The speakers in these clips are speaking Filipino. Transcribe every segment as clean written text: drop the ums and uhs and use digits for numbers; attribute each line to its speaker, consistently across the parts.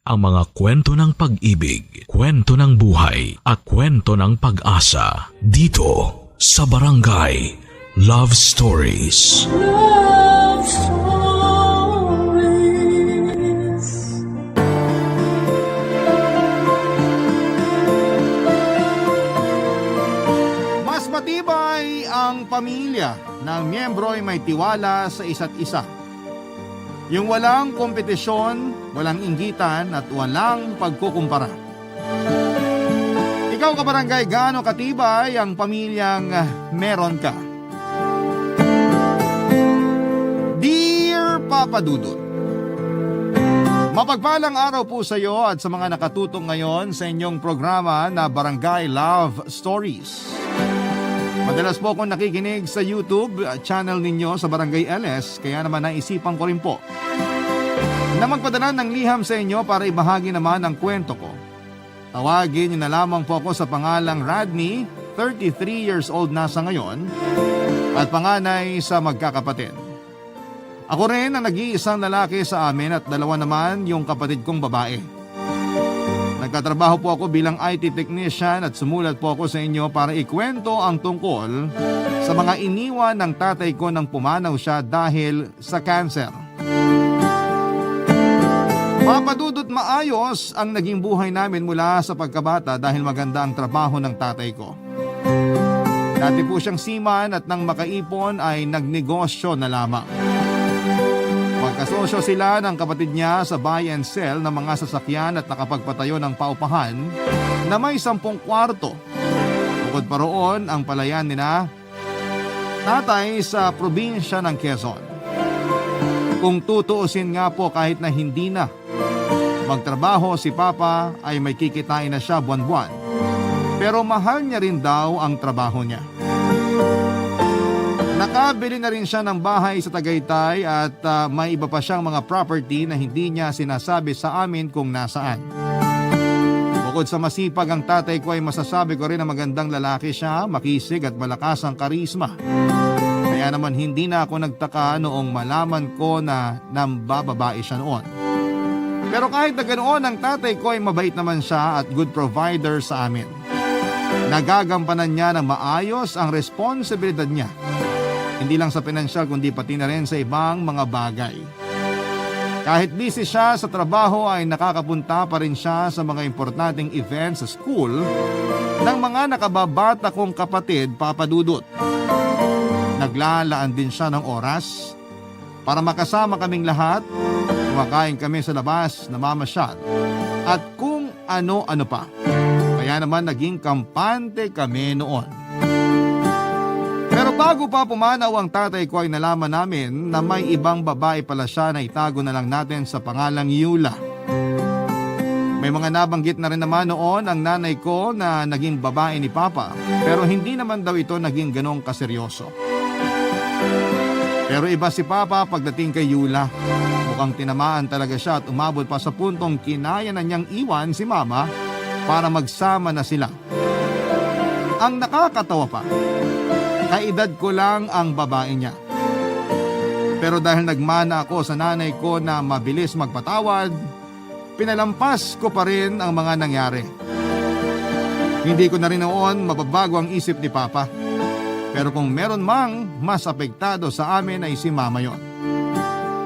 Speaker 1: ang mga kwento ng pag-ibig, kwento ng buhay at kwento ng pag-asa dito sa Barangay Love Stories.
Speaker 2: Love Stories.
Speaker 3: Mas matibay ang pamilya ng miyembro ay may tiwala sa isa't isa. Yung walang kompetisyon, walang inggitan at walang pagkukumpara. Ikaw kabarangay, gaano katibay ang pamilyang meron ka? Dear Papa Dudut, mapagpalang araw po sa iyo at sa mga nakatutok ngayon sa inyong programa na Barangay Love Stories. Madalas po akong nakikinig sa YouTube channel ninyo sa Barangay LS, kaya naman naisipan ko rin po na magpadala ng liham sa inyo para ibahagi naman ang kwento ko. Tawagin niyo na lamang po ako sa pangalang Radney, 33 years old na sa ngayon, at panganay sa magkakapatid. Ako rin ang nag-iisang lalaki sa amin at dalawa naman yung kapatid kong babae. Nagkatrabaho po ako bilang IT technician at sumulat po ako sa inyo para ikwento ang tungkol sa mga iniwan ng tatay ko nang pumanaw siya dahil sa cancer. Papadudot maayos ang naging buhay namin mula sa pagkabata dahil maganda ang trabaho ng tatay ko. Dati po siyang seaman at nang makaipon ay nagnegosyo na lamang. Magkasosyo sila ng kapatid niya sa buy and sell ng mga sasakyan at nakapagpatayo ng paupahan na may 10 kwarto. Bukod pa roon ang palayan nila tatay sa probinsya ng Quezon. Kung tutuusin nga po kahit na hindi na magtrabaho si Papa ay may kikitain na siya buwan-buwan. Pero mahal niya rin daw ang trabaho niya. Nakabili na rin siya ng bahay sa Tagaytay at may iba pa siyang mga property na hindi niya sinasabi sa amin kung nasaan. Bukod sa masipag ang tatay ko ay masasabi ko rin na magandang lalaki siya, makisig at malakas ang karisma. Kaya naman hindi na ako nagtaka noong malaman ko na nambababae siya noon. Pero kahit na ganoon ang tatay ko ay mabait naman siya at good provider sa amin. Nagagampanan niya ng maayos ang responsibilidad niya. Hindi lang sa pinansyal kundi pati na rin sa ibang mga bagay. Kahit busy siya sa trabaho ay nakakapunta pa rin siya sa mga importanteng events sa school ng mga nakababata kong kapatid, Papa Dudut. Naglalaan din siya ng oras para makasama kaming lahat, kumakain kami sa labas, namamasyal at kung ano-ano pa. Kaya naman naging kampante kami noon. Pero bago pa pumanaw ang tatay ko ay nalaman namin na may ibang babae pala siya na itago na lang natin sa pangalang Yula. May mga nabanggit na rin naman noon ang nanay ko na naging babae ni Papa, pero hindi naman daw ito naging ganong kaseryoso. Pero iba si Papa pagdating kay Yula. Mukhang tinamaan talaga siya at umabot pa sa puntong kinaya na niyang iwan si Mama para magsama na sila. Ang nakakatawa pa, kaedad ko lang ang babae niya. Pero dahil nagmana ako sa nanay ko na mabilis magpatawad, pinalampas ko pa rin ang mga nangyari. Hindi ko na rin noon mababago ang isip ni Papa. Pero kung meron mang mas apektado sa amin ay si Mama yon.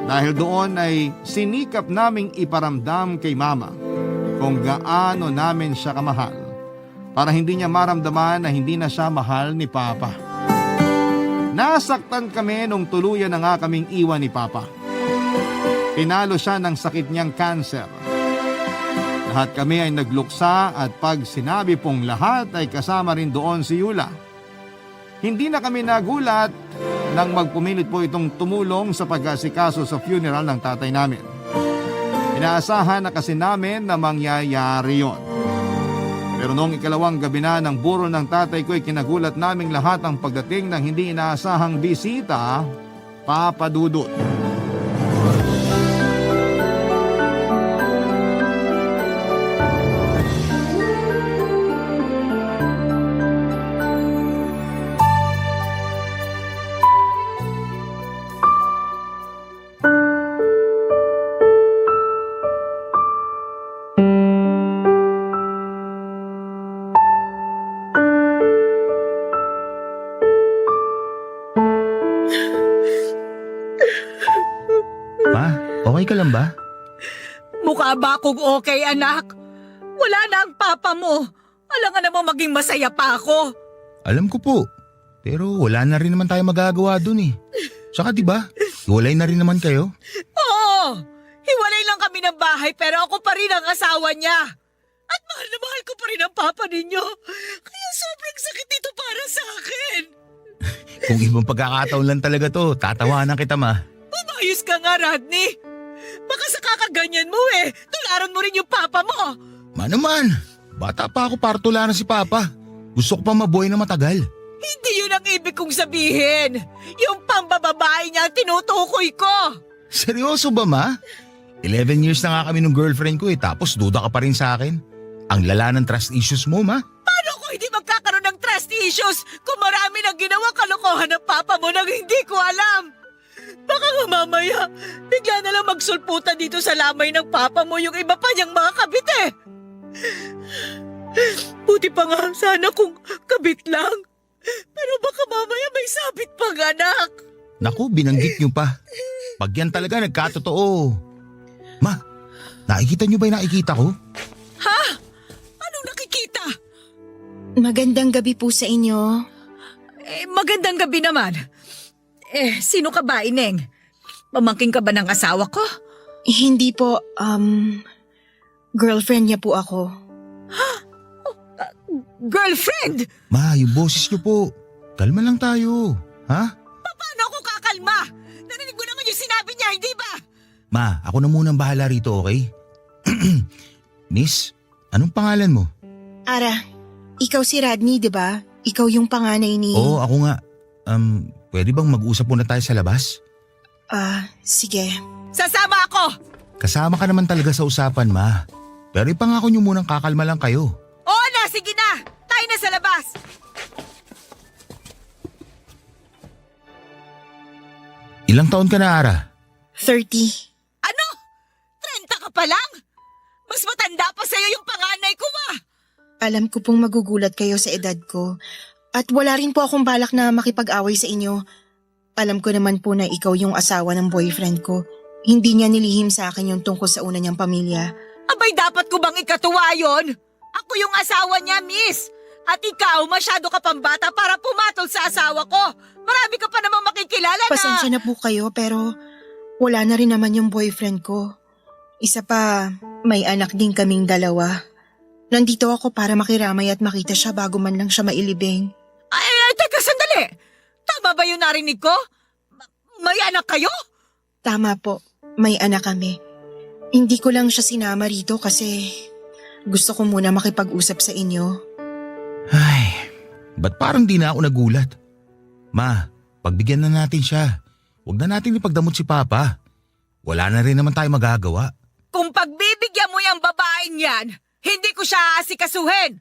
Speaker 3: Dahil doon ay sinikap naming iparamdam kay Mama kung gaano namin siya kamahal para hindi niya maramdaman na hindi na siya mahal ni Papa. Nasaktan kami nung tuluyan na nga kaming iwan ni Papa. Pinalo siya ng sakit niyang cancer. Lahat kami ay nagluksa at pag sinabi pong lahat ay kasama rin doon si Yula. Hindi na kami nagulat nang magpumilit po itong tumulong sa pag-asikaso sa funeral ng tatay namin. Inaasahan na kasi namin na mangyayari yon. Pero noong ikalawang gabi na ng burol ng tatay ko ay kinagulat naming lahat ang pagdating ng hindi inaasahang bisita, Papa Dudut.
Speaker 4: Mukha ba akong okay, anak? Wala na ang papa mo. Alangan naman maging masaya pa ako.
Speaker 5: Alam ko po. Pero wala na rin naman tayo magagawa dun eh. Saka diba, hiwalay na rin naman kayo.
Speaker 4: Oo, hiwalay lang kami ng bahay pero ako pa rin ang asawa niya. At mahal na mahal ko pa rin ang papa ninyo. Kaya sobrang sakit dito para sa akin.
Speaker 5: Kung ibang pagkakataon lang talaga to, tatawanan kita ma.
Speaker 4: Umayos ka nga, Rodney. Baka sa kakaganyan mo tularan mo rin yung papa mo.
Speaker 5: Naman, bata pa ako para tularan si Papa. Gusto ko pa mabuhay na matagal.
Speaker 4: Hindi yun ang ibig kong sabihin. Yung pambababae niya ang tinutukoy ko.
Speaker 5: Seryoso ba ma? 11 years na nga kami ng girlfriend ko tapos duda ka pa rin sa akin. Ang lala ng trust issues mo ma.
Speaker 4: Paano ko hindi magkakaroon ng trust issues kung marami nang ginawa kalokohan ng papa mo nang hindi ko alam? Baka nga mamaya, bigla na lang magsulputan dito sa lamay ng papa mo yung iba pa niyang mga kabit Buti pa nga sana kung kabit lang. Pero baka mamaya may sabit pang anak.
Speaker 5: Naku, binanggit niyo pa. Pag yan talaga nagkatotoo. Ma, nakikita niyo ba yung nakikita ko?
Speaker 4: Ha? Anong nakikita?
Speaker 6: Magandang gabi po sa inyo.
Speaker 4: Magandang gabi naman. Sino ka ba, Ineng? Pamangking ka ba ng asawa ko?
Speaker 6: Hindi po, girlfriend niya po ako.
Speaker 4: Girlfriend?
Speaker 5: Ma, yung boses niyo po. Kalma lang tayo. Ha?
Speaker 4: Paano ako kakalma? Narinig mo naman yung sinabi niya, hindi ba?
Speaker 5: Ma, ako na munang bahala rito, okay? Miss, anong pangalan mo?
Speaker 6: Ara, ikaw si Rodney, di ba? Ikaw yung panganay ni...
Speaker 5: Oo, ako nga. Pwede bang mag-usap muna tayo sa labas?
Speaker 6: Sige.
Speaker 4: Sasama ako!
Speaker 5: Kasama ka naman talaga sa usapan, ma. Pero ipangako niyo munang kakalma lang kayo.
Speaker 4: Oo na, sige na! Tayo na sa labas!
Speaker 5: Ilang taon ka na, Ara?
Speaker 6: 30.
Speaker 4: Ano? 30 ka pa lang? Mas matanda pa sa'yo yung panganay ko
Speaker 6: Alam ko pong magugulat kayo sa edad ko. At wala rin po akong balak na makipag-away sa inyo. Alam ko naman po na ikaw yung asawa ng boyfriend ko. Hindi niya nilihim sa akin yung tungkol sa una niyang pamilya.
Speaker 4: Abay, dapat ko bang ikatuwa yon? Ako yung asawa niya, miss. At ikaw, masyado ka pang bata para pumatol sa asawa ko. Marami ka pa namang makikilala na...
Speaker 6: Pasensya na po kayo pero wala na rin naman yung boyfriend ko. Isa pa, may anak din kaming dalawa. Nandito ako para makiramay at makita siya bago man lang siya mailibing.
Speaker 4: Ay, teka, sandali. Tama ba yung narinig ko? May anak kayo?
Speaker 6: Tama po, may anak kami. Hindi ko lang siya sinama rito kasi gusto ko muna makipag-usap sa inyo.
Speaker 5: Ay, ba't parang di na ako nagulat? Ma, pagbigyan na natin siya. Huwag na natin ipagdamot si Papa. Wala na rin naman tayo magagawa.
Speaker 4: Kung pagbibigyan mo yung babaeng yan, hindi ko siya aasikasuhin.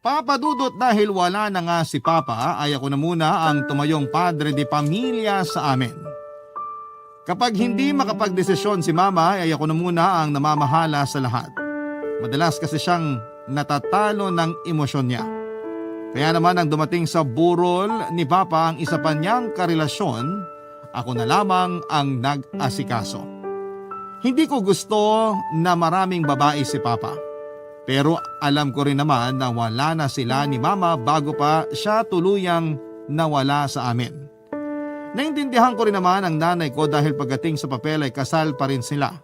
Speaker 3: Papa Dudut, dahil wala na nga si Papa, ay ako na muna ang tumayong padre de pamilya sa amin. Kapag hindi makapagdesisyon si Mama, ay ako na muna ang namamahala sa lahat. Madalas kasi siyang natatalo ng emosyon niya. Kaya naman nang dumating sa burol ni Papa ang isa pa niyang karelasyon, ako na lamang ang nag-asikaso. Hindi ko gusto na maraming babae si Papa. Pero alam ko rin naman na wala na sila ni Mama bago pa siya tuluyang nawala sa amin. Naintindihan ko rin naman ang nanay ko dahil pagdating sa papel ay kasal pa rin sila.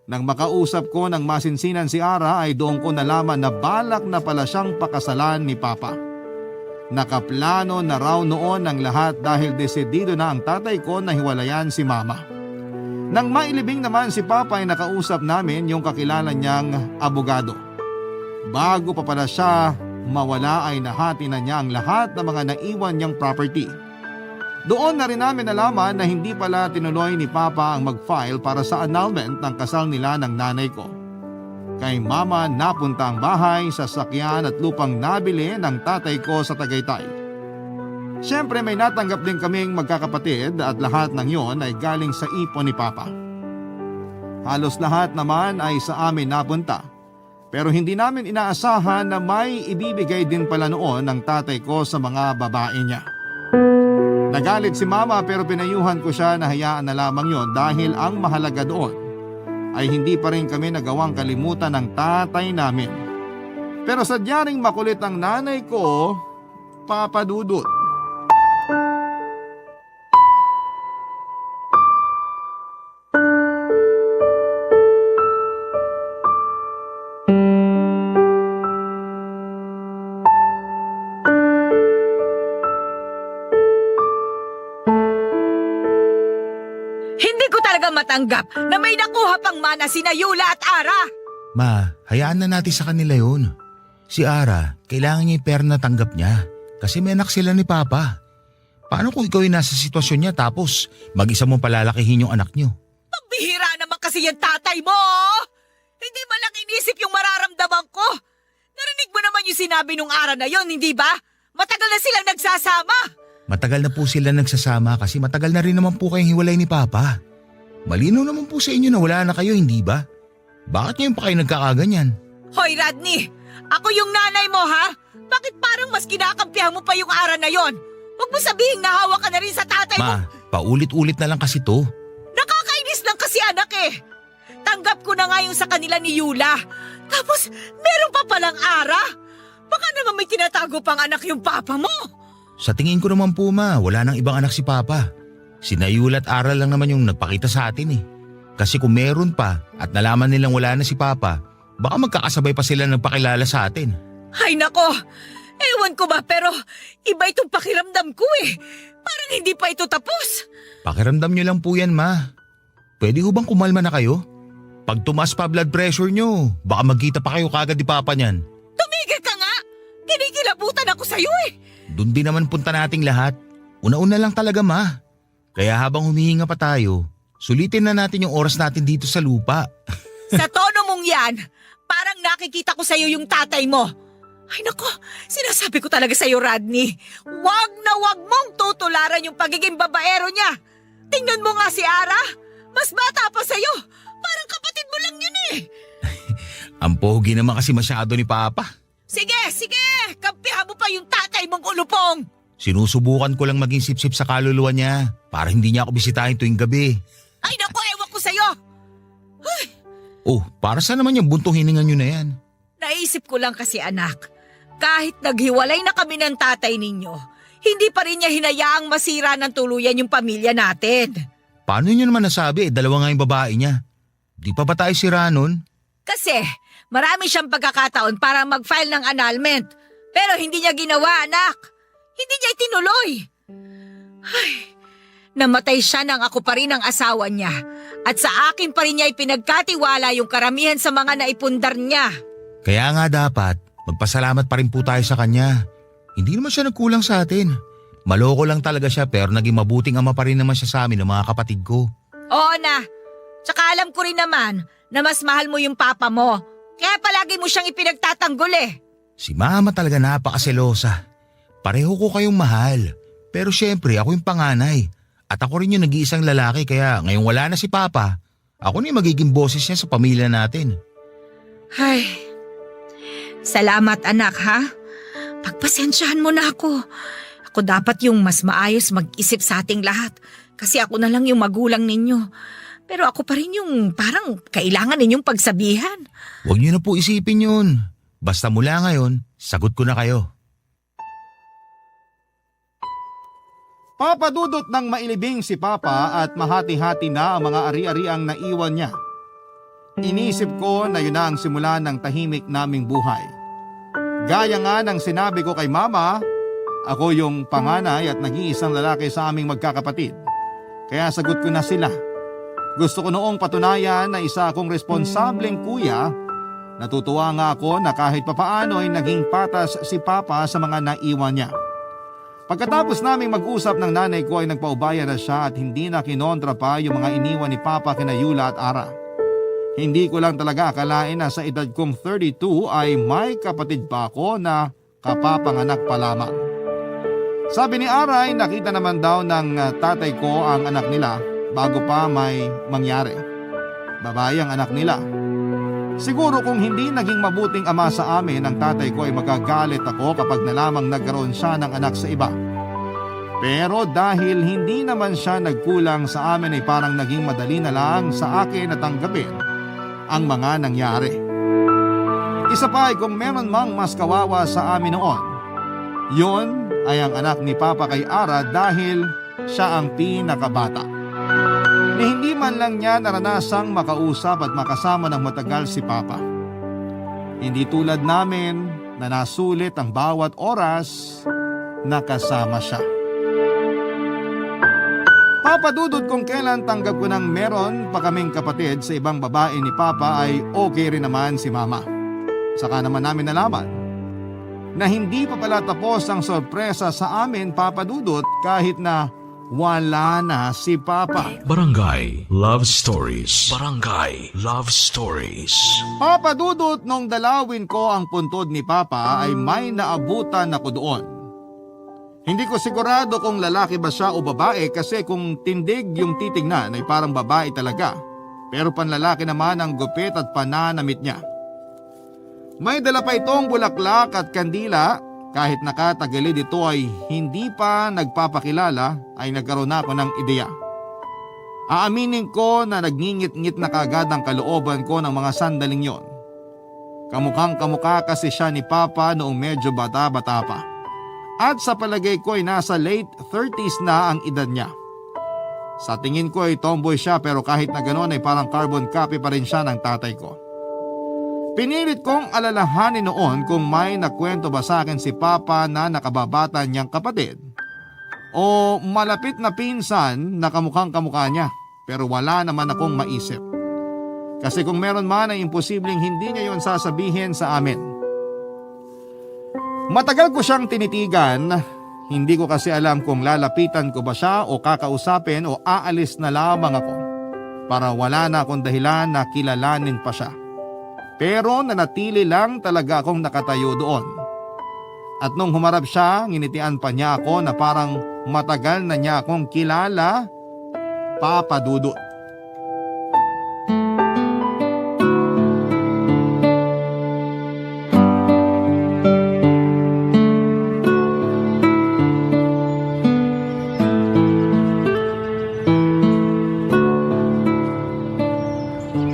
Speaker 3: Nang makausap ko ng masinsinan si Ara ay doon ko nalaman na balak na pala siyang pakasalan ni Papa. Nakaplano na raw noon ang lahat dahil desidido na ang tatay ko na hiwalayan si Mama. Nang mailibing naman si Papa ay nakausap namin yung kakilala niyang abogado. Bago pa pala siya mawala ay nahati na niya ang lahat ng mga naiwan niyang property. Doon na rin namin nalaman na hindi pala tinuloy ni Papa ang mag-file para sa annulment ng kasal nila ng nanay ko. Kay Mama napunta ang bahay, sasakyan at lupang nabili ng tatay ko sa Tagaytay. Siyempre may natanggap din kaming magkakapatid at lahat ng yon ay galing sa ipon ni Papa. Halos lahat naman ay sa amin napunta. Pero hindi namin inaasahan na may ibibigay din pala noon ng tatay ko sa mga babae niya. Nagalit si Mama pero pinayuhan ko siya na hayaan na lamang yon dahil ang mahalaga doon ay hindi pa rin kami nagawang kalimutan ng tatay namin. Pero sadya ring makulit ang nanay ko, Papa Dudut.
Speaker 4: Hindi ko talaga matanggap na may nakuha pang mana sina Yula at Ara.
Speaker 5: Ma, hayaan na natin sa kanila yun. Si Ara, kailangan niya yung pera na tanggap niya kasi may anak sila ni Papa. Paano kung ikaw yung nasa sitwasyon niya tapos mag-isa mong palalakihin yung anak niyo?
Speaker 4: Pambihira naman kasi yung tatay mo. Hindi man lang inisip yung mararamdaman ko. Narinig mo naman yung sinabi nung Ara na yon, hindi ba? Matagal na silang nagsasama.
Speaker 5: Matagal na po sila nagsasama kasi matagal na rin naman po kayong hiwalay ni Papa. Malinaw naman po sa inyo na wala na kayo, hindi ba? Bakit ngayon pa kayo nagkakaganyan?
Speaker 4: Hoy Rodney, ako yung nanay mo ha? Bakit parang mas kinakampihan mo pa yung Ara na yon? Huwag mo sabihin nahawa ka na rin sa tatay mo.
Speaker 5: Ma, paulit-ulit na lang kasi to.
Speaker 4: Nakakainis lang kasi anak eh. Tanggap ko na nga yung sa kanila ni Yula. Tapos meron pa palang Ara. Baka naman may tinatago pang anak yung papa mo.
Speaker 5: Sa tingin ko naman po ma, wala nang ibang anak si Papa. Sina Yula at Ara lang naman yung nagpakita sa atin eh. Kasi kung meron pa at nalaman nilang wala na si Papa, baka magkakasabay pa sila nagpakilala sa atin.
Speaker 4: Ay nako, ewan ko ba pero iba itong pakiramdam ko eh. Parang hindi pa ito tapos.
Speaker 5: Pakiramdam nyo lang po yan ma. Pwede ho bang kumalma na kayo? Pag tumaas pa blood pressure nyo, baka magkita pa kayo kagad ni Papa niyan.
Speaker 4: Tumigil ka nga! Kinikilabutan ako sa'yo eh!
Speaker 5: Doon din naman punta nating lahat. Una-una lang talaga ma. Kaya habang humihinga pa tayo, sulitin na natin yung oras natin dito sa lupa.
Speaker 4: Sa tono mong yan, parang nakikita ko sa'yo yung tatay mo. Ay nako, sinasabi ko talaga sa'yo Rodney, wag na wag mong tutularan yung pagiging babaero niya. Tingnan mo nga si Ara, mas bata pa sa'yo. Parang kapatid mo lang yun eh.
Speaker 5: Ang pogi naman kasi masyado ni Papa.
Speaker 4: Sige, kampihan mo pa yung tatay mong ulupong.
Speaker 5: Sinusubukan ko lang maging sip-sip sa kaluluwa niya para hindi niya ako bisitahin tuwing gabi.
Speaker 4: Ay naku, ewan ko sa'yo.
Speaker 5: Oh, para saan naman yung buntong hininga niyo na yan?
Speaker 4: Naisip ko lang kasi anak, kahit naghiwalay na kami ng tatay ninyo, hindi pa rin niya hinayaang masira ng tuluyan yung pamilya natin.
Speaker 5: Paano niyo naman nasabi? Dalawa nga yung babae niya. Di pa ba tayo sira nun?
Speaker 4: Kasi marami siyang pagkakataon para mag-file ng annulment. Pero hindi niya ginawa, anak. Hindi niya itinuloy. Ay, namatay siya nang ako pa rin ang asawa niya. At sa akin pa rin niya ipinagkatiwala yung karamihan sa mga naipundar niya.
Speaker 5: Kaya nga dapat, magpasalamat pa rin po tayo sa kanya. Hindi naman siya nagkulang sa atin. Maloko lang talaga siya pero naging mabuting ama pa rin naman siya sa amin ng mga kapatid ko.
Speaker 4: Oo na. Tsaka alam ko rin naman na mas mahal mo yung papa mo. Kaya palagi mo siyang ipinagtatanggol eh.
Speaker 5: Si Mama talaga napakaselosa. Pareho ko kayong mahal. Pero syempre ako yung panganay. At ako rin yung nag-iisang lalaki kaya ngayong wala na si Papa, ako na yung magiging boses niya sa pamilya natin.
Speaker 4: Ay, salamat anak ha. Pagpasensyahan mo na ako. Ako dapat yung mas maayos mag-isip sa ating lahat. Kasi ako na lang yung magulang ninyo. Pero ako pa rin yung parang kailangan ninyong pagsabihan.
Speaker 5: Huwag niyo na po isipin yun. Basta mula ngayon, sagot ko na kayo.
Speaker 3: Papadudot ng mailibing si Papa at mahati-hati na ang mga ari-ariang naiwan niya. Inisip ko na yun na ang simula ng tahimik naming buhay. Gaya nga ng sinabi ko kay Mama, ako yung panganay at nag-iisang lalaki sa aming magkakapatid. Kaya sagot ko na sila. Gusto ko noong patunayan na isa akong responsableng kuya. Natutuwa nga ako na kahit papaano ay naging patas si Papa sa mga naiwan niya. Pagkatapos naming mag-usap ng nanay ko ay nagpaubaya na siya at hindi na kinontra pa yung mga iniwan ni Papa kina Yula at Ara. Hindi ko lang talaga akalain na sa edad kong 32 ay may kapatid pa ako na kapapanganak pa lamang. Sabi ni Ara ay nakita naman daw ng tatay ko ang anak nila bago pa may mangyari. Babae ang anak nila. Siguro kung hindi naging mabuting ama sa amin ang tatay ko ay magagalit ako kapag nalamang nagkaroon siya ng anak sa iba. Pero dahil hindi naman siya nagkulang sa amin ay parang naging madali na lang sa akin na tanggapin ang mga nangyari. Isa pa ay kung meron mang mas kawawa sa amin noon, yun ay ang anak ni Papa kay Ara dahil siya ang pinakabata. Ni hindi man lang niya naranasang makausap at makasama ng matagal si Papa. Hindi tulad namin na nasulit ang bawat oras na kasama siya. Papa Dudut, kung kailan tanggap ko ng meron pa kaming kapatid sa ibang babae ni Papa ay okay rin naman si Mama. Saka naman namin nalaman na hindi pa pala tapos ang sorpresa sa amin, Papa Dudut, kahit na wala na si Papa.
Speaker 1: Barangay Love Stories. Barangay Love Stories.
Speaker 3: Papa Dudut, nung dalawin ko ang puntod ni Papa ay may naabutan ako doon. Hindi ko sigurado kung lalaki ba siya o babae kasi kung tindig yung titignan ay parang babae talaga. Pero panlalaki naman ang gupit at pananamit niya. May dala pa itong bulaklak at kandila. Kahit nakatagilid ito ay hindi pa nagpapakilala ay nagkaroon ako ng ideya. Aaminin ko na nagngingit-ngit na kagad ang kalooban ko ng mga sandaling yon. Kamukhang kamukha kasi siya ni Papa noong medyo bata-bata pa. At sa palagay ko ay nasa late 30s na ang edad niya. Sa tingin ko ay tomboy siya pero kahit na ganoon ay parang carbon copy pa rin siya ng tatay ko. Pinilit kong alalahanin noon kung may nakwento ba sa akin si Papa na nakababata niyang kapatid o malapit na pinsan na kamukhang kamukha niya, pero wala naman akong maisip. Kasi kung meron man ay imposibleng hindi niya yon sasabihin sa amin. Matagal ko siyang tinitigan, hindi ko kasi alam kung lalapitan ko ba siya o kakausapin o aalis na lamang ako para wala na akong dahilan na kilalanin pa siya. Pero nanatili lang talaga akong nakatayo doon. At nung humarap siya, nginitian pa niya ako na parang matagal na niya akong kilala, Papa Dudut.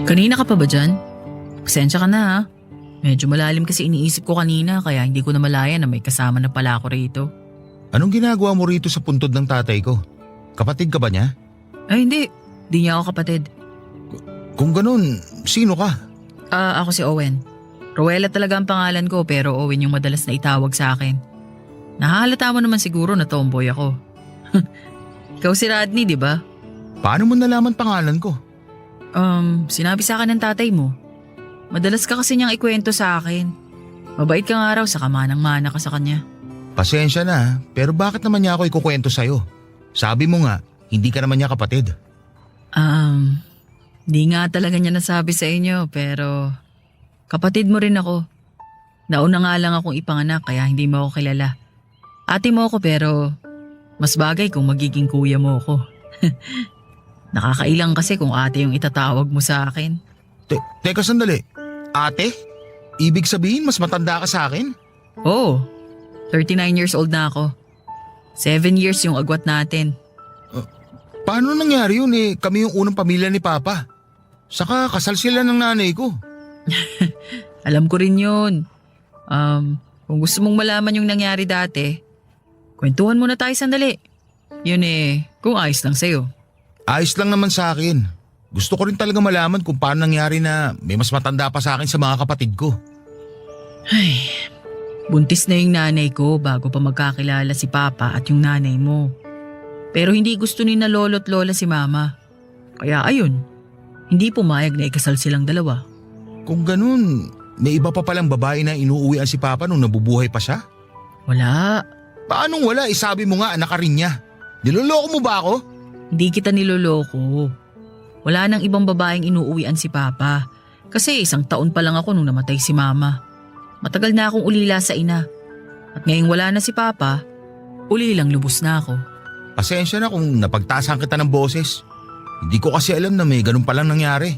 Speaker 7: Kanina ka pa ba dyan? Pasensya ka na ha. Medyo malalim kasi iniisip ko kanina kaya hindi ko na malaya na may kasama na pala ako rito.
Speaker 5: Anong ginagawa mo rito sa puntod ng tatay ko? Kapatid ka ba niya?
Speaker 7: Ay hindi, di niya ako kapatid.
Speaker 5: Kung ganun, sino ka?
Speaker 7: Ako si Owen. Rowella talaga ang pangalan ko pero Owen yung madalas na itawag sa akin. Nahahalata mo naman siguro na tomboy ako. Ikaw si Rodney, di ba?
Speaker 5: Paano mo nalaman pangalan ko?
Speaker 7: Sinabi sa akin ng tatay mo. Madalas ka kasi niyang ikwento sa akin. Mabait ka nga raw sa kamanang-mana ka sa kanya.
Speaker 5: Pasensya na, pero bakit naman niya ako ikukwento sa'yo? Sabi mo nga, hindi ka naman niya kapatid.
Speaker 7: Di nga talaga niya nasabi sa inyo pero kapatid mo rin ako. Nauna nga lang akong ipanganak kaya hindi mo ako kilala. Ate mo ako pero mas bagay kung magiging kuya mo ako. Nakakailang kasi kung ate yung itatawag mo sa akin.
Speaker 5: Teka sandali, ate? Ibig sabihin mas matanda ka sa akin?
Speaker 7: Oo, 39 years old na ako. 7 years yung agwat natin.
Speaker 5: Paano nangyari yun kami yung unang pamilya ni Papa. Saka kasal sila ng nanay ko.
Speaker 7: Alam ko rin yun. Kung gusto mong malaman yung nangyari dati, kwentuhan muna tayo sandali. Yun kung ayos lang sa'yo.
Speaker 5: Ayos lang naman sa akin. Gusto ko rin talaga malaman kung paano nangyari na may mas matanda pa sa akin sa mga kapatid ko.
Speaker 7: Ay, buntis na yung nanay ko bago pa magkakilala si Papa at yung nanay mo. Pero hindi gusto ni na lolo't lola si Mama. Kaya ayun, hindi pumayag na ikasal silang dalawa.
Speaker 5: Kung ganun, may iba pa palang babae na inuuwian si Papa nung nabubuhay pa siya?
Speaker 7: Wala.
Speaker 5: Paanong wala? Sabi mo nga anak ka rin niya. Niloloko mo ba ako?
Speaker 7: Hindi kita niloloko. Wala nang ibang babaeng inuuwian si Papa. Kasi 1 taon pa lang ako nung namatay si Mama. Matagal na akong ulila sa ina. At ngayong wala na si Papa, ulilang lubos na ako.
Speaker 5: Pasensya na kung napagtasan kita ng boses. Hindi ko kasi alam na may ganun palang nangyari.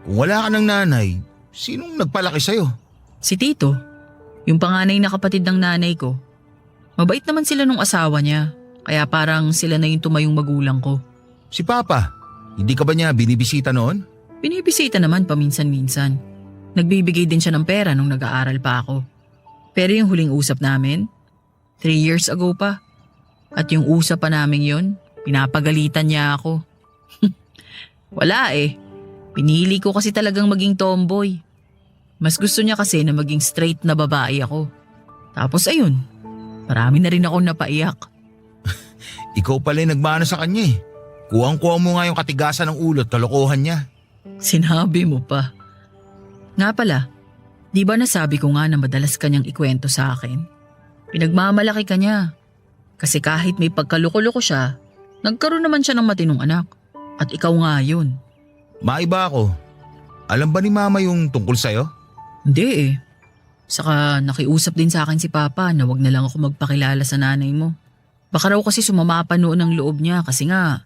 Speaker 5: Kung wala ka ng nanay, sinong nagpalaki sa'yo?
Speaker 7: Si Tito, yung panganay na kapatid ng nanay ko. Mabait naman sila nung asawa niya. Kaya parang sila na yung tumayong magulang ko.
Speaker 5: Si Papa, hindi ka ba niya binibisita noon?
Speaker 7: Binibisita naman paminsan-minsan. Nagbibigay din siya ng pera nung nag-aaral pa ako. Pero yung huling usap namin, 3 years ago pa. At yung usap pa namin yun, pinapagalitan niya ako. Wala eh. Pinili ko kasi talagang maging tomboy. Mas gusto niya kasi na maging straight na babae ako. Tapos ayun, marami na rin akong napaiyak.
Speaker 5: Ikaw pala yung nagmana sa kanya eh. Kuwang-kuha mo nga yung katigasan ng ulo at kalokohan niya.
Speaker 7: Sinabi mo pa. Nga pala, di ba nasabi ko nga na madalas kanyang ikwento sa akin? Pinagmamalaki ka niya. Kasi kahit may pagkaloko-loko siya, nagkaroon naman siya ng matinong anak. At ikaw nga yun.
Speaker 5: Maiba ako. Alam ba ni Mama yung tungkol sa'yo?
Speaker 7: Hindi eh. Saka nakiusap din sa akin si Papa na wag na lang ako magpakilala sa nanay mo. Baka raw kasi sumama pa noon ang loob niya kasi nga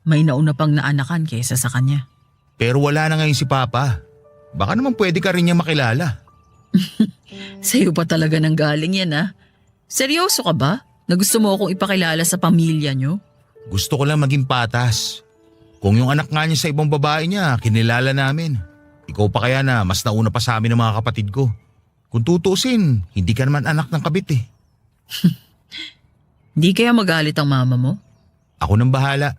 Speaker 7: may nauna pang naanakan kaysa sa kanya.
Speaker 5: Pero wala na ngayon si Papa. Baka naman pwede ka rin niya makilala.
Speaker 7: Sa'yo pa talaga nang galing yan ah. Seryoso ka ba? Na gusto mo akong ipakilala sa pamilya niyo?
Speaker 5: Gusto ko lang maging patas. Kung yung anak nga niya sa ibang babae niya, kinilala namin. Ikaw pa kaya na mas nauna pa sa amin ng mga kapatid ko. Kung tutusin, hindi ka naman anak ng kabit eh.
Speaker 7: Hindi kaya magalit ang mama mo?
Speaker 5: Ako nang bahala.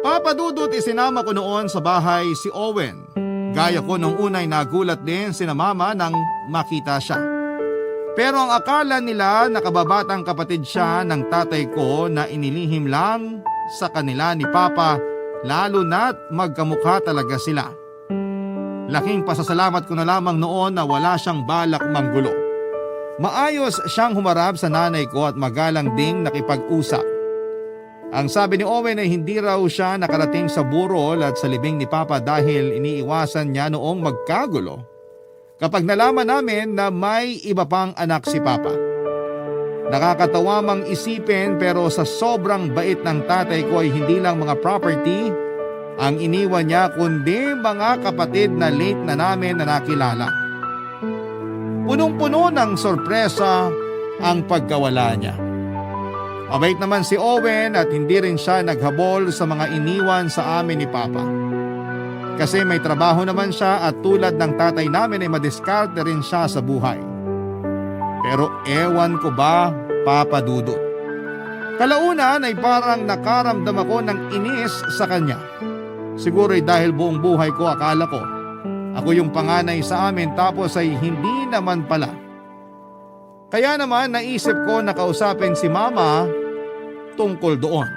Speaker 3: Papa Dudut, isinama ko noon sa bahay si Owen. Gaya ko nung unay nagulat din sina Mama nang makita siya. Pero ang akala nila nakababatang kapatid siya ng tatay ko na inilihim lang sa kanila ni Papa, lalo na't magkamukha talaga sila. Laking pasasalamat ko na lamang noon na wala siyang balak manggulo. Maayos siyang humarap sa nanay ko at magalang ding nakipag-usap. Ang sabi ni Owen ay hindi raw siya nakarating sa burol at sa libing ni Papa dahil iniiwasan niya noong magkagulo kapag nalaman namin na may iba pang anak si Papa. Nakakatawa mang isipin pero sa sobrang bait ng tatay ko ay hindi lang mga property ang iniwan niya kundi mga kapatid na late na namin na nakilala. Punong-puno ng sorpresa ang pagkawala niya. Mabait naman si Owen at hindi rin siya naghabol sa mga iniwan sa amin ni Papa. Kasi may trabaho naman siya at tulad ng tatay namin ay madiskarte rin siya sa buhay. Pero ewan ko ba, Papa Dudut. Kalaunan ay parang nakaramdam ako ng inis sa kanya. Siguro ay dahil buong buhay ko akala ko ako yung panganay sa amin tapos ay hindi naman pala. Kaya naman naisip ko na kausapin si Mama tungkol doon.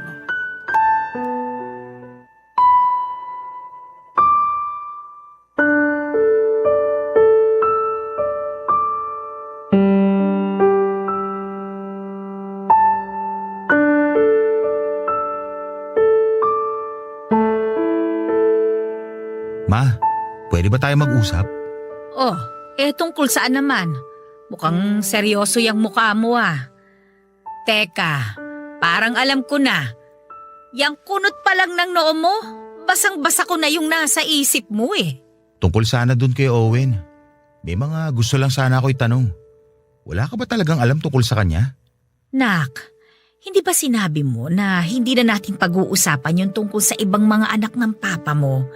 Speaker 5: Ma, pwede ba tayo mag-usap?
Speaker 8: Oh, tungkol saan naman? Mukhang seryoso yung mukha mo ah. Teka, parang alam ko na. Yang kunot pa lang ng noo mo, basang-basa ko na yung nasa isip mo eh.
Speaker 5: Tungkol sana dun kay Owen. May mga gusto lang sana ako itanong. Wala ka ba talagang alam tungkol sa kanya?
Speaker 8: Nak, hindi ba sinabi mo na hindi na natin pag-uusapan yung tungkol sa ibang mga anak ng papa mo?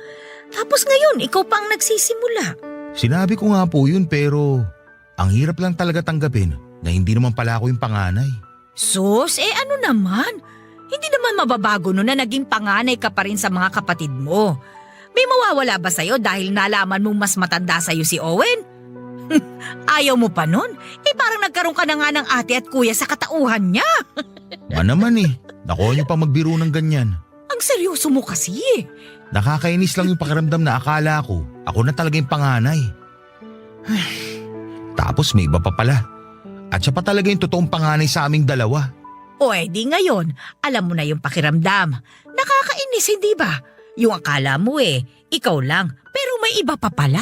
Speaker 8: Tapos ngayon, ikaw pa ang nagsisimula.
Speaker 5: Sinabi ko nga po yun pero ang hirap lang talaga tanggapin na hindi naman pala ako yung panganay.
Speaker 8: Sus, ano naman? Hindi naman mababago no na naging panganay ka pa rin sa mga kapatid mo. May mawawala ba sa'yo dahil nalaman mong mas matanda sa'yo si Owen? Ayaw mo pa nun? Parang nagkaroon ka na nga ng ate at kuya sa katauhan niya.
Speaker 5: Nga naman eh, nakuha niyo pa magbiro ng ganyan.
Speaker 8: Ang seryoso mo kasi eh.
Speaker 5: Nakakainis lang yung pakiramdam na akala ko ako na talaga yung panganay. Tapos may iba pa pala. At siya pa talaga yung totoong panganay sa aming dalawa.
Speaker 8: O di ngayon, alam mo na yung pakiramdam. Nakakainis, hindi ba? Yung akala mo ikaw lang, pero may iba pa pala.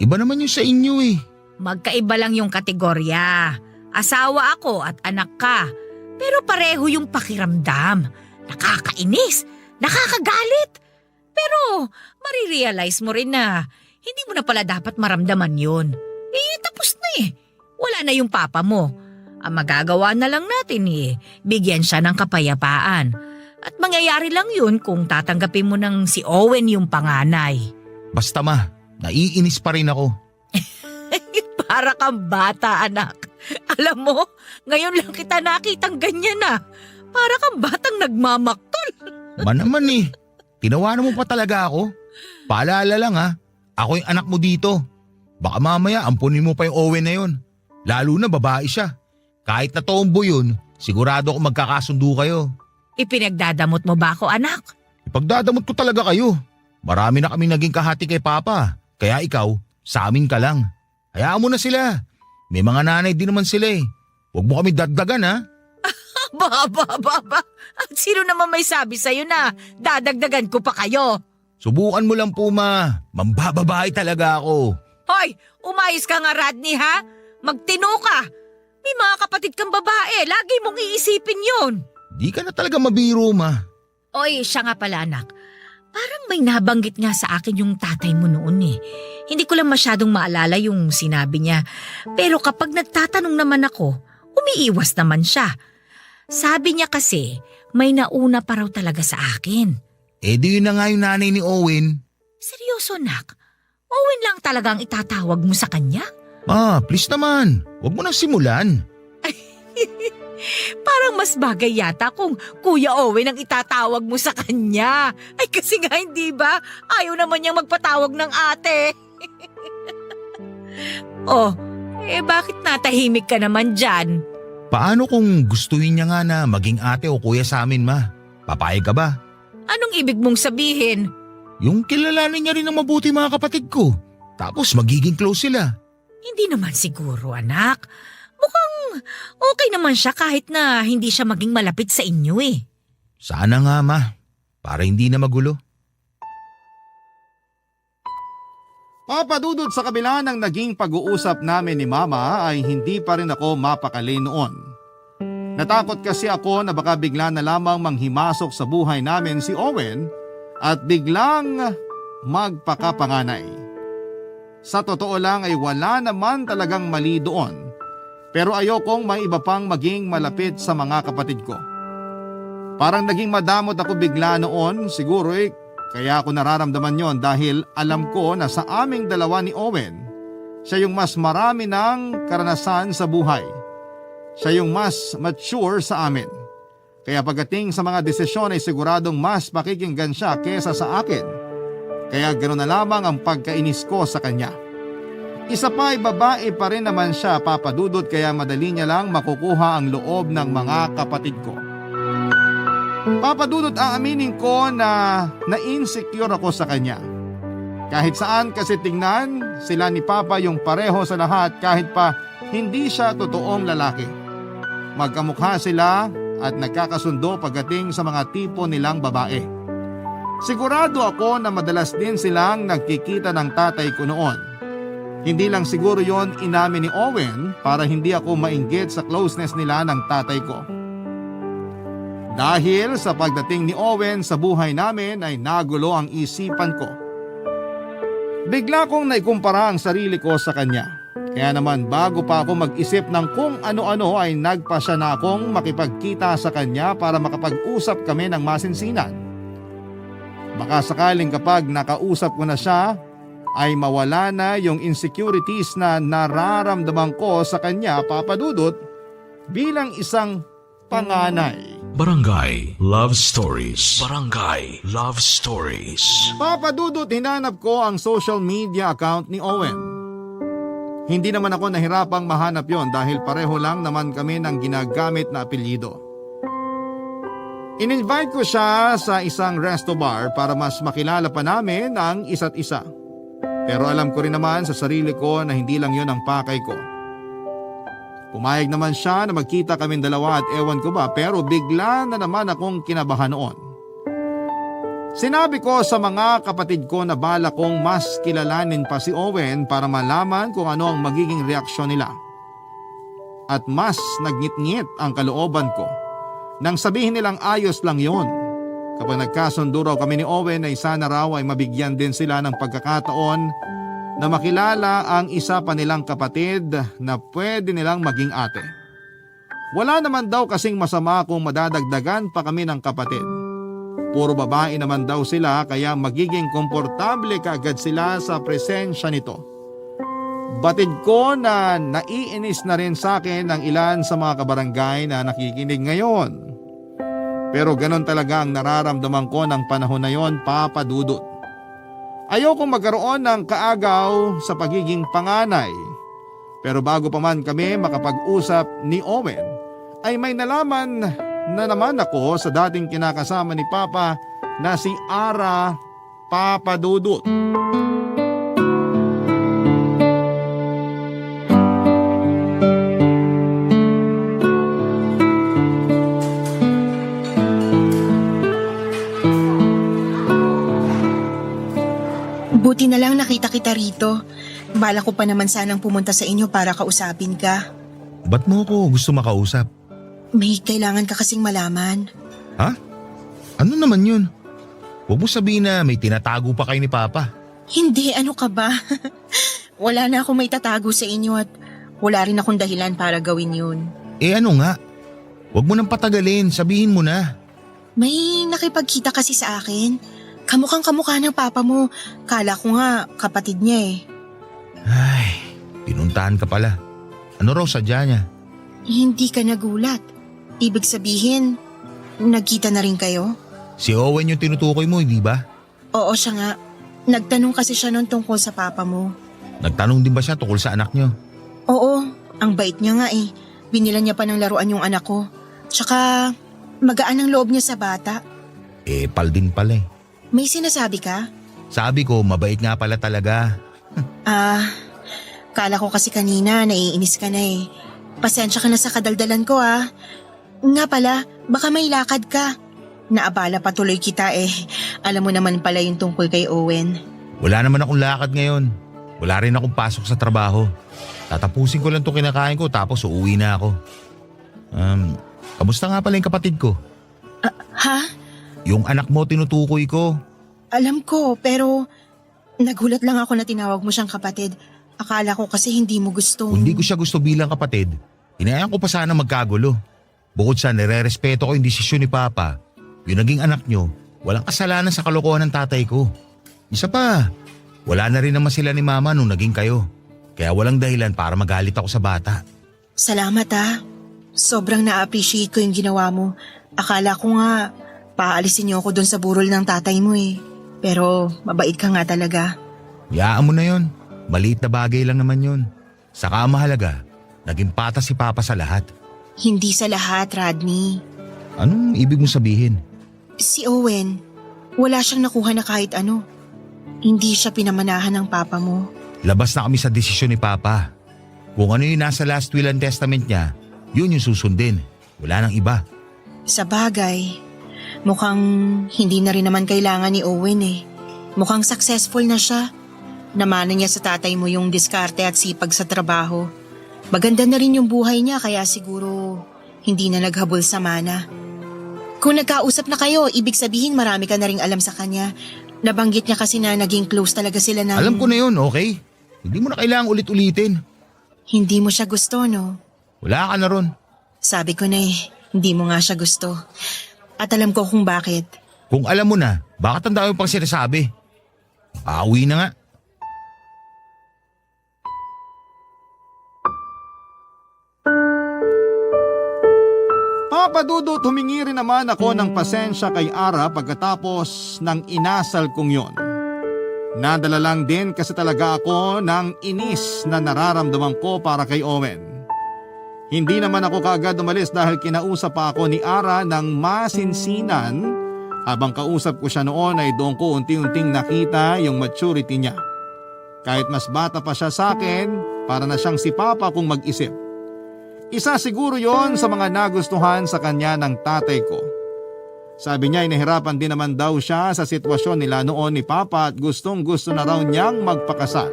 Speaker 5: Iba naman yung sa inyo eh.
Speaker 8: Magkaiba lang yung kategorya. Asawa ako at anak ka. Pero pareho yung pakiramdam. Nakakainis, nakakagalit. Pero marirealize mo rin na hindi mo na pala dapat maramdaman yun. Tapos na Wala na yung papa mo. Ang magagawa na lang natin bigyan siya ng kapayapaan. At mangyayari lang yun kung tatanggapin mo ng si Owen yung panganay.
Speaker 5: Basta ma, naiinis pa rin ako.
Speaker 8: Para kang bata, anak. Alam mo, ngayon lang kita nakitang ganyan na. Para kang batang nagmamaktol.
Speaker 5: Naman tinawanan mo pa talaga ako. Paalala lang ha, ako yung anak mo dito. Baka mamaya ampunin mo pa yung Owen na yun. Lalo na babae siya. Kahit na tombo yun, sigurado ako magkakasundo kayo.
Speaker 8: Ipinagdadamot mo ba ako, anak?
Speaker 5: Ipagdadamot ko talaga kayo. Marami na kaming naging kahati kay Papa. Kaya ikaw, sa amin ka lang. Hayaan mo na sila. May mga nanay din naman sila eh. Huwag mo kami dagdagan ha.
Speaker 8: Ba. At sino naman may sabi sa'yo na dadagdagan ko pa kayo?
Speaker 5: Subukan mo lang po ma. Mambababae talaga ako.
Speaker 8: Hoy, umayos ka nga, Rodney, ha? Magtino ka. May mga kapatid kang babae. Lagi mong iisipin yun.
Speaker 5: Di ka na talaga mabiro ma.
Speaker 8: Oy, siya nga pala, anak. Parang may nabanggit nga sa akin yung tatay mo noon eh. Hindi ko lang masyadong maalala yung sinabi niya. Pero kapag nagtatanong naman ako, umiiwas naman siya. Sabi niya kasi, may nauna pa raw talaga sa akin.
Speaker 5: Eh di yun na nga yung nanay ni Owen.
Speaker 8: Seryoso, nak? Owen lang talagang itatawag mo sa kanya?
Speaker 5: Ma, please naman. Huwag mo nang simulan.
Speaker 8: Parang mas bagay yata kung Kuya Owen ang itatawag mo sa kanya. Ay kasi nga hindi ba? Ayaw naman niyang magpatawag ng ate. Oh, bakit natahimik ka naman dyan?
Speaker 5: Paano kung gustuhin niya nga na maging ate o kuya sa amin ma? Papayag ka ba?
Speaker 8: Anong ibig mong sabihin?
Speaker 5: Yung kilalanin niya rin ng mabuti mga kapatid ko. Tapos magiging close sila.
Speaker 8: Hindi naman siguro, anak. Mukhang okay naman siya kahit na hindi siya maging malapit sa inyo eh.
Speaker 5: Sana nga ma, para hindi na magulo.
Speaker 3: Papadudod sa kabila ng naging pag-uusap namin ni Mama ay hindi pa rin ako mapakali noon. Natakot kasi ako na baka bigla na lamang manghimasok sa buhay namin si Owen at biglang magpakapanganay. Sa totoo lang ay wala naman talagang mali doon, pero ayokong may iba pang maging malapit sa mga kapatid ko. Parang naging madamot ako bigla noon, siguro kaya ako nararamdaman yon dahil alam ko na sa aming dalawa ni Owen, siya yung mas marami ng karanasan sa buhay. Siya yung mas mature sa amin. Kaya pagdating sa mga desisyon ay siguradong mas pakikinggan siya kesa sa akin. Kaya gano'n na lamang ang pagkainis ko sa kanya. Isa pa ay babae pa rin naman siya, papadudot, kaya madali niya lang makukuha ang loob ng mga kapatid ko. Papadudot, aaminin ko na na-insecure ako sa kanya. Kahit saan kasi tingnan, sila ni Papa yung pareho sa lahat kahit pa hindi siya totoong lalaki. Magkamukha sila at nagkakasundo pagdating sa mga tipo nilang babae. Sigurado ako na madalas din silang nagkikita ng tatay ko noon. Hindi lang siguro yon inamin ni Owen para hindi ako mainggit sa closeness nila ng tatay ko. Dahil sa pagdating ni Owen sa buhay namin ay nagulo ang isipan ko. Bigla kong naikumpara ang sarili ko sa kanya. Kaya naman bago pa ako mag-isip ng kung ano-ano ay nagpasya na akong makipagkita sa kanya para makapag-usap kami ng masinsinan. Baka sakaling kapag nakausap ko na siya ay mawala na yung insecurities na nararamdaman ko sa kanya, papadudot, bilang isang panganay.
Speaker 1: Barangay Love Stories. Barangay Love Stories.
Speaker 3: Papadudot, hinanap ko ang social media account ni Owen. Hindi naman ako nahirapang mahanap yon dahil pareho lang naman kami ng ginagamit na apelyido. In-invite ko siya sa isang resto bar para mas makilala pa namin ang isa't isa. Pero alam ko rin naman sa sarili ko na hindi lang yon ang pakay ko. Pumayag naman siya na magkita kaming dalawa at ewan ko ba, pero bigla na naman akong kinabahan noon. Sinabi ko sa mga kapatid ko na bala kong mas kilalanin pa si Owen para malaman kung ano ang magiging reaksyon nila. At mas nagngit-ngit ang kalooban ko nang sabihin nilang ayos lang yon. Kapag nagkasundo raw kami ni Owen ay sana raw ay mabigyan din sila ng pagkakataon na makilala ang isa pa nilang kapatid na pwede nilang maging ate. Wala naman daw kasing masama kung madadagdagan pa kami ng kapatid. Puro babae naman daw sila kaya magiging komportable kaagad sila sa presensya nito. Batid ko na naiinis na rin sa akin ang ilan sa mga kabarangay na nakikinig ngayon. Pero ganon talaga ang nararamdaman ko ng panahon na yon, Papa Dudut. Ayokong magkaroon ng kaagaw sa pagiging panganay. Pero bago pa man kami makapag-usap ni Owen, ay may nalaman na naman ako sa dating kinakasama ni Papa na si Ara, Papa Dudut.
Speaker 6: Buti na lang nakita kita rito. Bala ko pa naman sanang pumunta sa inyo para kausapin ka.
Speaker 5: Ba't mo ko gusto makausap?
Speaker 6: May kailangan ka kasing malaman.
Speaker 5: Ha? Ano naman yun? Huwag mo sabihin na may tinatago pa kayo ni Papa.
Speaker 6: Hindi, ano ka ba? Wala na akong may tatago sa inyo at wala rin akong dahilan para gawin yun.
Speaker 5: Ano nga? Huwag mo nang patagalin, sabihin mo na.
Speaker 6: May nakipagkita kasi sa akin. Kamukhang kamukha ng papa mo. Kala ko nga kapatid niya eh.
Speaker 5: Ay, pinuntahan ka pala. Ano raw sadya niya?
Speaker 6: Hindi ka nagulat. Ibig sabihin, nagkita na rin kayo?
Speaker 5: Si Owen yung tinutukoy mo, hindi ba?
Speaker 6: Oo, siya nga. Nagtanong kasi siya noon tungkol sa papa mo.
Speaker 5: Nagtanong din ba siya tungkol sa anak niyo?
Speaker 6: Oo, ang bait niya nga eh. Binila niya pa ng laruan yung anak ko. Tsaka, magaan ang loob niya sa bata.
Speaker 5: Pal din pala eh.
Speaker 6: May sinasabi ka?
Speaker 5: Sabi ko, mabait nga pala talaga.
Speaker 6: Kala ko kasi kanina naiinis ka na eh. Pasensya ka na sa kadaldalan ko ah. Nga pala, baka may lakad ka. Naabala pa tuloy kita eh. Alam mo naman pala yung tungkol kay Owen.
Speaker 5: Wala naman akong lakad ngayon. Wala rin akong pasok sa trabaho. Tatapusin ko lang itong kinakain ko tapos uuwi na ako. Kamusta nga pala yung kapatid ko?
Speaker 6: Ha?
Speaker 5: Yung anak mo tinutukoy ko.
Speaker 6: Alam ko, pero nagulat lang ako na tinawag mo siyang kapatid. Akala ko kasi hindi mo gusto.
Speaker 5: Kung hindi ko siya gusto bilang kapatid, inayaan ko pa sana magkagulo. Bukod sa nire-respeto ko yung desisyon ni Papa, yung naging anak nyo, walang kasalanan sa kalokohan ng tatay ko. Isa pa, wala na rin naman sila ni Mama nung naging kayo. Kaya walang dahilan para magalit ako sa bata.
Speaker 6: Salamat ah. Sobrang na-appreciate ko yung ginawa mo. Akala ko nga, paalisin niyo ako doon sa burol ng tatay mo eh. Pero mabait ka nga talaga.
Speaker 5: Hayaan mo na yon. Maliit na bagay lang naman yun. Saka ang mahalaga, naging patas si Papa sa lahat.
Speaker 6: Hindi sa lahat, Rodney.
Speaker 5: Anong ibig mo sabihin?
Speaker 6: Si Owen, wala siyang nakuha na kahit ano. Hindi siya pinamanahan ng papa mo.
Speaker 5: Labas na kami sa desisyon ni Papa. Kung ano yung nasa last will and testament niya, yun yung susundin. Wala nang iba.
Speaker 6: Sa bagay, mukhang hindi na rin naman kailangan ni Owen eh. Mukhang successful na siya. Namana niya sa tatay mo yung diskarte at sipag sa trabaho. Maganda na rin yung buhay niya kaya siguro hindi na naghabol sa mana. Kung nagkausap na kayo, ibig sabihin marami ka na ring alam sa kanya. Nabanggit niya kasi na naging close talaga sila ng…
Speaker 5: Alam ko na yun, okay? Hindi mo na kailangang ulit-ulitin.
Speaker 6: Hindi mo siya gusto, no?
Speaker 5: Wala ka na ron.
Speaker 6: Sabi ko na eh, hindi mo nga siya gusto. At alam ko kung bakit.
Speaker 5: Kung alam mo na, bakit ang dami pang sinasabi? Pauwi na nga.
Speaker 3: Papa Dudut, humingi rin naman ako ng pasensya kay Ara pagkatapos ng inasal kong yon. Nadala lang din kasi talaga ako ng inis na nararamdaman ko para kay Owen. Hindi naman ako kaagad umalis dahil kinausap pa ako ni Ara ng masinsinan. Habang kausap ko siya noon ay doon ko unti-unting nakita yung maturity niya. Kahit mas bata pa siya sa akin, para na siyang si Papa kung mag-isip. Isa siguro yon sa mga nagustuhan sa kanya ng tatay ko. Sabi niya inahirapan din naman daw siya sa sitwasyon nila noon ni Papa at gustong gusto na raw niyang magpakasal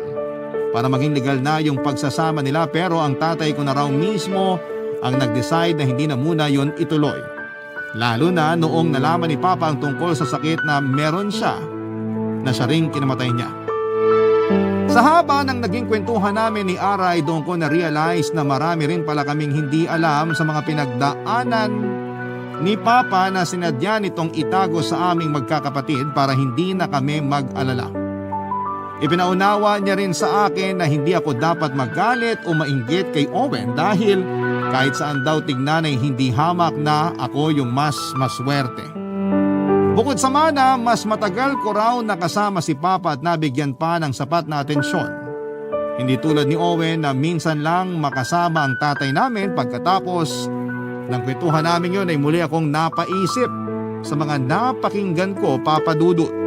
Speaker 3: para maging legal na yung pagsasama nila, pero ang tatay ko na raw mismo ang nag-decide na hindi na muna yon ituloy. Lalo na noong nalaman ni Papa ang tungkol sa sakit na meron siya na siya ring kinamatay niya. Sa haba ng naging kwentuhan namin ni Ara ay doon ko na-realize na marami rin pala kaming hindi alam sa mga pinagdaanan ni Papa na sinadya nitong itago sa aming magkakapatid para hindi na kami mag-alala. Ipinaunawa niya rin sa akin na hindi ako dapat magalit o mainggit kay Owen dahil kahit saan daw tignan ay hindi hamak na ako yung mas maswerte. Bukod sa mana, mas matagal ko raw nakasama si Papa at nabigyan pa ng sapat na atensyon. Hindi tulad ni Owen na minsan lang makasama ang tatay namin pagkatapos ng kwentuhan namin yun ay muli akong napaisip sa mga napakinggan ko, Papa Dudut.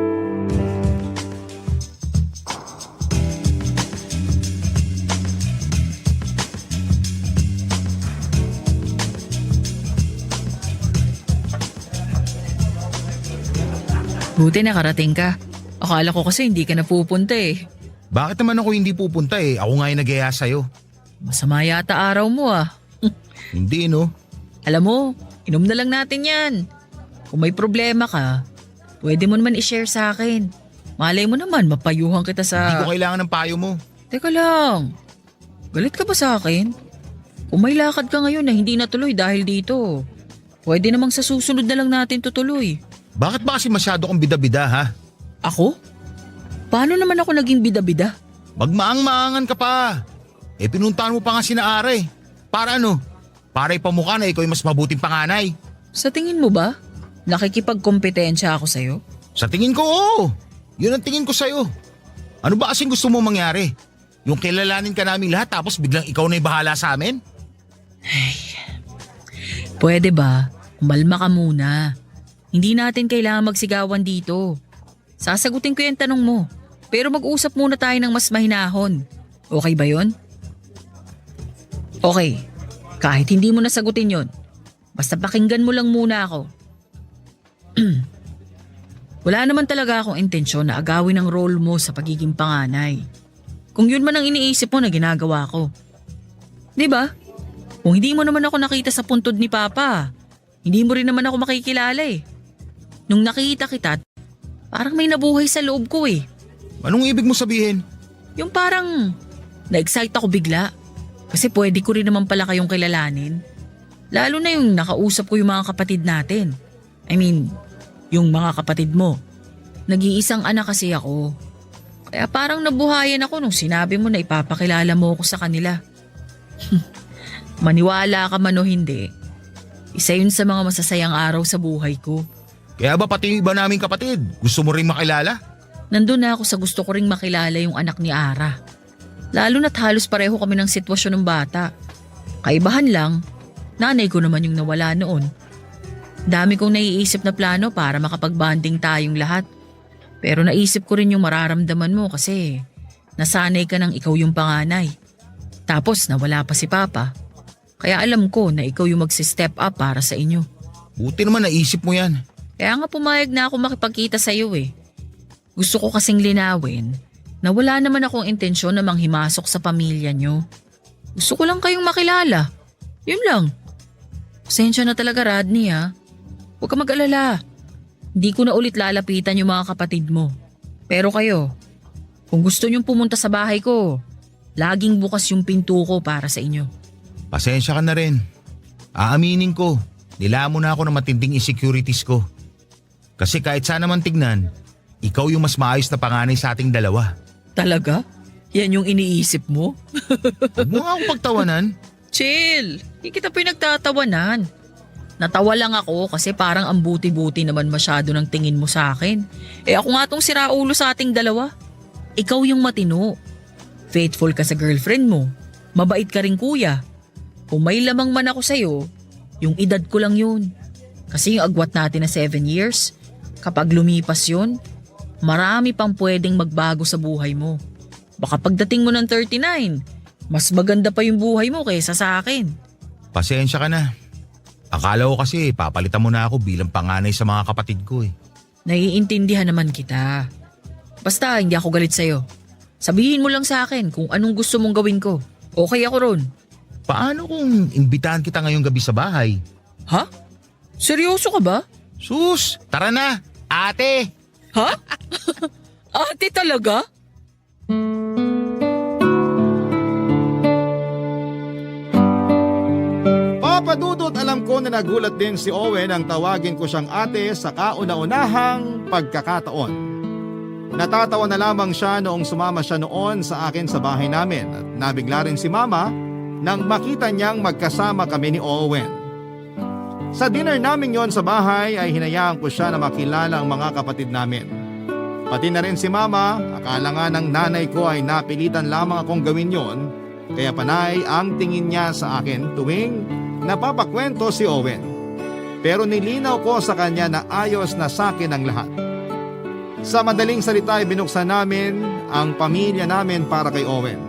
Speaker 7: Buti nakarating ka. Akala ko kasi hindi ka napupunta eh.
Speaker 5: Bakit naman ako hindi pupunta eh? Ako nga yung nag-iya sa'yo.
Speaker 7: Masama yata araw mo ah.
Speaker 5: Hindi no?
Speaker 7: Alam mo, inom na lang natin yan. Kung may problema ka, pwede mo naman i-share sa akin. Malay mo naman, mapayuhan kita
Speaker 5: Hindi
Speaker 7: sa...
Speaker 5: ko kailangan ng payo mo.
Speaker 7: Teka lang, galit ka ba sa akin? Kung may lakad ka ngayon na hindi natuloy dahil dito, pwede namang sa susunod na lang natin tutuloy.
Speaker 5: Bakit ba kasi masyado kang bida-bida ha?
Speaker 7: Ako? Paano naman ako naging bida-bida?
Speaker 5: Magmaang-maangan ka pa. Eh pinuntahan mo pa nga si Ara eh. Para ano? Para ipamukha na ikaw yung mas mabuting panganay.
Speaker 7: Sa tingin mo ba, nakikipagkompetensya ako sa'yo?
Speaker 5: Sa tingin ko oo. Yun ang tingin ko sa'yo. Ano ba kasing gusto mo mangyari? Yung kilalanin ka namin lahat tapos biglang ikaw na yung bahala sa amin?
Speaker 7: Pwede ba? Umalma ka muna. Hindi natin kailangan magsigawan dito. Sasagutin ko yung tanong mo. Pero mag-usap muna tayo ng mas mahinahon. Okay ba yon? Okay. Kahit hindi mo nasagutin yon, basta pakinggan mo lang muna ako. Wala naman talaga akong intensyon na agawin ang role mo sa pagiging panganay. Kung yun man ang iniisip mo na ginagawa ko. Diba? Kung hindi mo naman ako nakita sa puntod ni Papa, hindi mo rin naman ako makikilala eh. Nung nakita kita, parang may nabuhay sa loob ko eh.
Speaker 5: Anong ibig mo sabihin?
Speaker 7: Yung parang na-excite ako bigla. Kasi pwede ko rin naman pala kayong kilalanin. Lalo na yung nakausap ko yung mga kapatid natin. I mean, yung mga kapatid mo. Nag-iisang anak kasi ako. Kaya parang nabuhayan ako nung sinabi mo na ipapakilala mo ako sa kanila. Maniwala ka man o hindi, isa yun sa mga masasayang araw sa buhay ko.
Speaker 5: Kaya ba pati yung iba naming kapatid, gusto mo rin makilala?
Speaker 7: Nandun na ako sa gusto ko ring makilala yung anak ni Ara. Lalo na't halos pareho kami ng sitwasyon ng bata. Kaibahan lang, nanay ko naman yung nawala noon. Dami kong naiisip na plano para makapag-bonding tayong lahat. Pero naisip ko rin yung mararamdaman mo kasi nasanay ka ng ikaw yung panganay. Tapos nawala pa si Papa. Kaya alam ko na ikaw yung magsi-step up para sa inyo.
Speaker 5: Buti naman naisip mo yan.
Speaker 7: Kaya nga pumayag na ako makipagkita sa iyo eh. Gusto ko kasing linawin na wala naman akong intensyon na manghimasok sa pamilya nyo. Gusto ko lang kayong makilala. Yun lang. Pasensya na talaga Rodney ha. Huwag ka mag-alala. Hindi ko na ulit lalapitan yung mga kapatid mo. Pero kayo, kung gusto nyong pumunta sa bahay ko, laging bukas yung pinto ko para sa inyo.
Speaker 5: Pasensya ka na rin. Aaminin ko, nilamon na ako ng matinding insecurities ko. Kasi kahit saan naman tignan, ikaw yung mas maayos na panganay sa ating dalawa.
Speaker 7: Talaga? Yan yung iniisip mo?
Speaker 5: Huwag mo nga akong pagtawanan.
Speaker 7: Chill! Hindi kita pinagtatawanan. Natawa lang ako kasi parang ang buti-buti naman masyado ng tingin mo sa akin. Eh ako nga tong siraulo sa ating dalawa. Ikaw yung matino. Faithful ka sa girlfriend mo. Mabait ka rin kuya. Kung may lamang man ako sa'yo, yung edad ko lang yun. Kasi yung agwat natin na 7 years, kapag lumipas yun, marami pang pwedeng magbago sa buhay mo. Baka pagdating mo ng 39, mas maganda pa yung buhay mo kaysa sa akin.
Speaker 5: Pasensya ka na. Akala ko kasi papalitan mo na ako bilang panganay sa mga kapatid ko eh.
Speaker 7: Naiintindihan naman kita. Basta hindi ako galit sa'yo. Sabihin mo lang sa akin kung anong gusto mong gawin ko. Okay ako ron.
Speaker 5: Paano kung imbitahan kita ngayong gabi sa bahay?
Speaker 7: Ha? Seryoso ka ba?
Speaker 5: Sus, tara na, ate!
Speaker 7: Ha? Ate talaga?
Speaker 3: Papadudot, alam ko na nagulat din si Owen ang tawagin ko siyang ate sa kauna-unahang pagkakataon. Natatawa na lamang siya noong sumama siya noon sa akin sa bahay namin at nabigla rin si Mama nang makita niyang magkasama kami ni Owen. Sa dinner namin yon sa bahay ay hinayaan ko siya na makilala ang mga kapatid namin. Pati na rin si Mama, akala nga ng nanay ko ay napilitan lamang akong gawin yon, kaya panay ang tingin niya sa akin tuwing napapakwento si Owen. Pero nilinaw ko sa kanya na ayos na sa akin ang lahat. Sa madaling salita ay binuksan namin ang pamilya namin para kay Owen.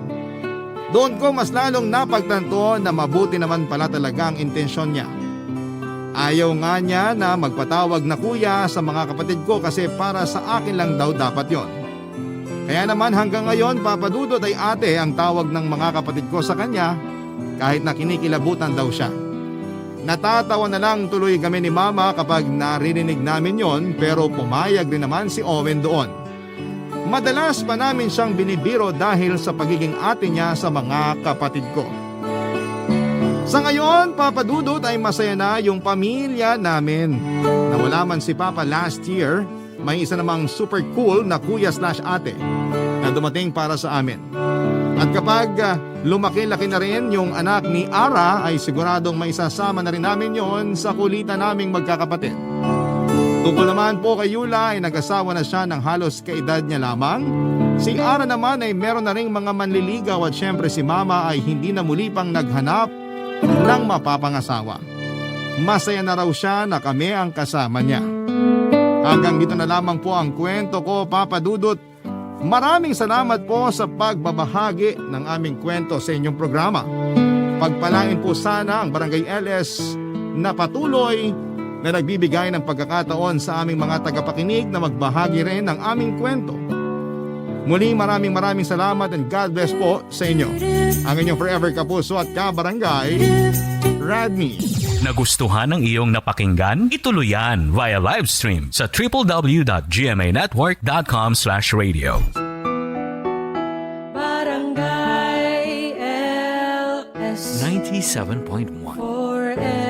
Speaker 3: Doon ko mas lalong napagtanto na mabuti naman pala talaga ang intensyon niya. Ayaw nga niya na magpatawag na kuya sa mga kapatid ko kasi para sa akin lang daw dapat yon. Kaya naman hanggang ngayon, Papadudot, ay ate ang tawag ng mga kapatid ko sa kanya kahit na kinikilabutan daw siya. Natatawa na lang tuloy kami ni Mama kapag naririnig namin yon, pero pumayag rin naman si Owen doon. Madalas pa namin siyang binibiro dahil sa pagiging ate niya sa mga kapatid ko. Sa ngayon, Papadudot, ay masaya na yung pamilya namin. Nawala man si Papa last year, may isa namang super cool na kuya/ate na dumating para sa amin. At kapag lumaki-laki na rin yung anak ni Ara, ay siguradong may sasama na rin namin yon sa kulitan naming magkakapatid. Tungkol naman po kay Yula ay nag-asawa na siya ng halos kaedad niya lamang. Si Ara naman ay meron na ring mga manliligaw at syempre si Mama ay hindi na muli pang naghanap ng mapapangasawa. Masaya na raw siya na kami ang kasama niya. Hanggang dito na lamang po ang kwento ko, Papadudot. Maraming salamat po sa pagbabahagi ng aming kwento sa inyong programa. Pagpalain po sana ang Barangay LS na patuloy na nagbibigay ng pagkakataon sa aming mga tagapakinig na magbahagi rin ng aming kwento. Muli maraming salamat and God bless po sa inyo. Ang inyong forever kapuso at kabarangay, Radney.
Speaker 1: Nagustuhan ng iyong napakinggan? Ituloy yan via live stream sa www.gmanetwork.com/radio.
Speaker 2: Barangay LS
Speaker 1: 97.1
Speaker 2: forever.